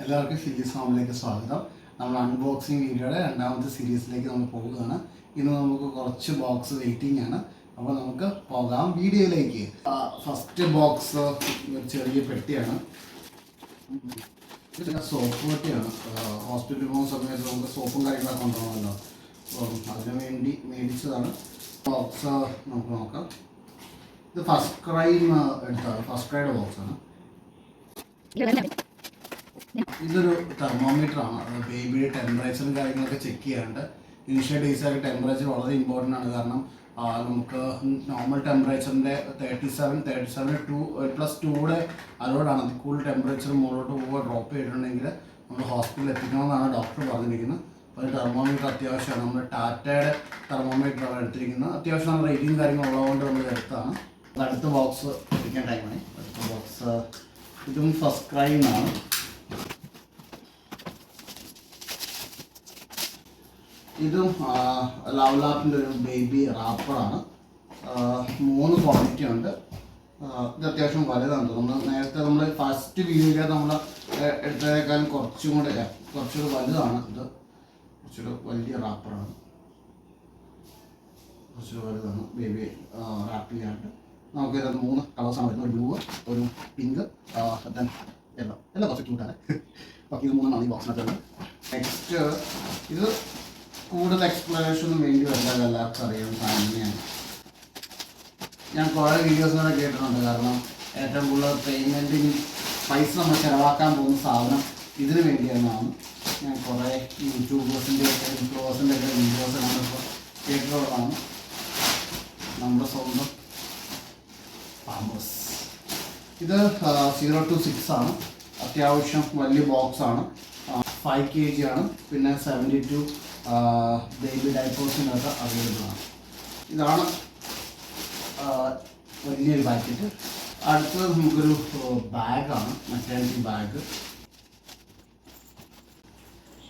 എല്ലാവർക്കും സീരീസ് ഫാമിലേക്ക് സ്വാഗതം. നമ്മൾ അൺബോക്സിങ് വീഡിയോയുടെ രണ്ടാമത്തെ സീരീസിലേക്ക് നമ്മൾ പോവുകയാണ്. ഇന്ന് നമുക്ക് കുറച്ച് ബോക്സ് വെയിറ്റിംഗ് ആണ്. അപ്പോൾ നമുക്ക് പോകാം വീഡിയോയിലേക്ക്. ഫസ്റ്റ് ബോക്സ് ഒരു ചെറിയ പെട്ടിയാണ്. സോപ്പ് പെട്ടിയാണ്. ഹോസ്പിറ്റലിൽ പോകുന്ന സമയത്ത് നമുക്ക് സോപ്പും കാര്യങ്ങളൊക്കെ കൊണ്ടുപോകണമല്ലോ, അപ്പം അതിനു വേണ്ടി മേടിച്ചതാണ്. ബോക്സ് നമുക്ക് നോക്കാം. ഇത് ഫസ്റ്റ് ക്രൈം എടുത്താണ്, ഫസ്റ്റ് ക്രൈയുടെ ബോക്സാണ്. ഇതൊരു തെർമോമീറ്റർ ആണ്. ബേബിയുടെ ടെമ്പറേച്ചറും കാര്യങ്ങളൊക്കെ ചെക്ക് ചെയ്യാണ്ട്. ഇനിഷ്യൽ ഡേയ്സായിട്ട് ടെമ്പറേച്ചർ വളരെ ഇമ്പോർട്ടൻ്റ് ആണ്. കാരണം നമുക്ക് നോർമൽ ടെമ്പറേച്ചറിൻ്റെ 37 +2 അതോടാണ്. അതിൽ കൂടുതൽ ടെമ്പറേച്ചർ മുകളിലോട്ട് പോവുക ഡ്രോപ്പ് ചെയ്തിട്ടുണ്ടെങ്കിൽ നമ്മൾ ഹോസ്പിറ്റലിൽ എത്തിക്കണമെന്നാണ് ഡോക്ടർ പറഞ്ഞിരിക്കുന്നത്. അപ്പോൾ ടെർമോമീറ്റർ അത്യാവശ്യമാണ്. നമ്മൾ ടാറ്റയുടെ തെർമോമീറ്ററാണ് എടുത്തിരിക്കുന്നത്. അത്യാവശ്യം നമ്മൾ റേറ്റിംഗ് കാര്യങ്ങളുള്ളതുകൊണ്ട് നമ്മൾ എടുത്താണ്. അടുത്ത ബോക്സ് എടുക്കാൻ ടൈമായി. അടുത്ത ബോക്സ് ഇതും ഫസ്റ്റ് ക്രൈമാണ്. ഇതും ലവ്ലാപ്പിൻ്റെ ഒരു ബേബി റാപ്പറാണ്. 3 ക്വാളിറ്റി ഉണ്ട്. ഇത് അത്യാവശ്യം വലുതാണ്. നമ്മൾ ഫസ്റ്റ് വീഡിയോയിൽ നമ്മൾ എടുത്തതിനേക്കാളും കുറച്ചുകൂടി വലുതാണ്. ഇത് കുറച്ചുകൂടി വലിയ റാപ്പറാണ്. കുറച്ചുകൂടി വലുതാണ് ബേബി റാപ്പ് ചെയ്യാണ്ട്. നമുക്കിത് 3 കളേഴ്സാണ് വരുന്നത്. ഒരു ബ്ലൂ, ഒരു പിങ്ക്, എല്ലാം കുറച്ച് ക്യൂട്ടാണ്. ബാക്കി ഇത് 3 ഈ ബോക്സിനകത്തുണ്ട്. നെക്സ്റ്റ് ഇത് കൂടുതൽ എക്സ്പ്ലനേഷനും വേണ്ടി വരില്ല, എല്ലാവർക്കും അറിയാം തന്നെയാണ്. ഞാൻ കുറേ വീഡിയോസിനൊക്കെ കേട്ടിട്ടുണ്ട്. കാരണം ഏറ്റവും കൂടുതൽ പേയ്മെൻറ്റിന് പൈസ നമ്മൾ ചിലവാക്കാൻ പോകുന്ന സാധനം ഇതിന് വേണ്ടിയാണ്. ഞാൻ കുറേ യൂട്യൂബേഴ്സിൻ്റെ ഒക്കെ വീഡിയോസ് നമ്മളിപ്പോൾ കേട്ടിട്ടുള്ളതാണ്. നമ്മുടെ സ്വന്തം പാമ്പേഴ്സ്. ഇത് 0 to 6 ആണ്. അത്യാവശ്യം വലിയ ബോക്സാണ്. 5 kg ആണ്. പിന്നെ 72 ബേബി ഡൈപ്പേഴ്സിനകത്ത് അവൈലബിൾ ആണ്. ഇതാണ് വലിയൊരു പാക്കറ്റ്. അടുത്തത് നമുക്കൊരു ബാഗാണ്, മെറ്റേണിറ്റി ബാഗ്.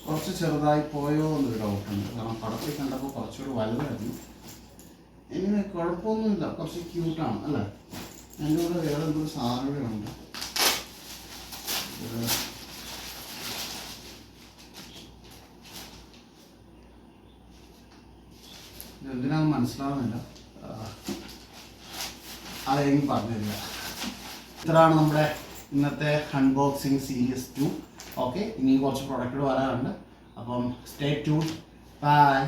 കുറച്ച് ചെറുതായി പോയോ എന്നൊരു ഡൗട്ടുണ്ട്. കാരണം പടത്തിൽ കണ്ടപ്പോൾ കുറച്ചുകൂടി വലുതായിരുന്നു. ഇങ്ങനെ കുഴപ്പമൊന്നുമില്ല, കുറച്ച് ക്യൂട്ടാണ് അല്ലേ. എൻ്റെ കൂടെ വേറെ എന്തൊരു സാധനങ്ങളുണ്ട്. എന്തിനാണെന്ന് മനസ്സിലാവുന്നില്ല, അതെനിക്ക് പറഞ്ഞില്ല. ഇത്രയാണ് നമ്മുടെ ഇന്നത്തെ അൺബോക്സിങ് സീരീസ് 2. ഓക്കെ, ഇനി കുറച്ച് പ്രൊഡക്റ്റുകൾ വരാറുണ്ട്. അപ്പം സ്റ്റേ ട്യൂൺഡ്. ബൈ.